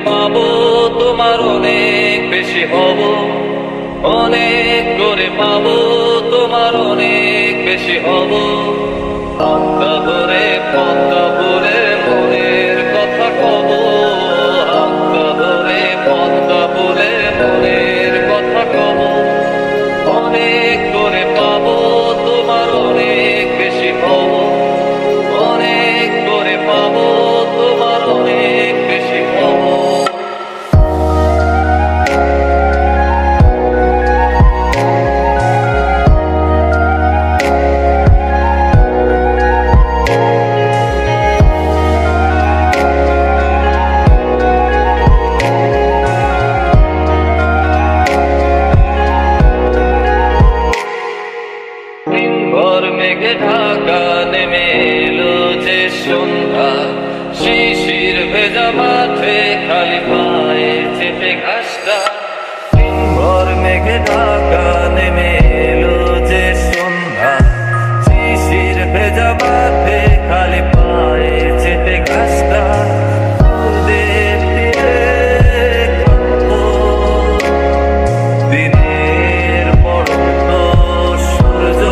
পাবো তোমার অনেক বেশি হব, অনেক করে পাবো তোমার অনেক বেশি হব। আত্মা ভরে পদ্মা ভরে মনের কথা কব, আত্মা ভরে পদ্মা ভরে মনের কথা কব। অনেক করে পাবো তোমার অনেক বেশি হব, অনেক করে পাবো তোমার অনেক বেশি হব। মেঘে ঢাকা নেমে এলো যে সন্ধ্যা, শিশির ভেজা মাঠে খালি পায়ে চেপে ঘাসটা। দিনভর মেঘে ঢাকা নেমে এলো যে সন্ধ্যা, শিশির ভেজা মাঠে খালি পায়ে চেপে ঘাসটা। দিনের পড়ন্ত সূর্য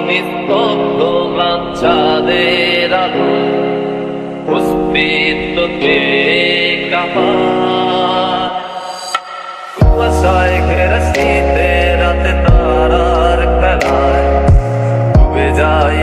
নিস্তব্ধ চাঁদের আলো অস্তিত্বকে কাঁপায়। কুয়াশায় ঘেরা শীতে রাতে তারার খেলায় ডুবে যায়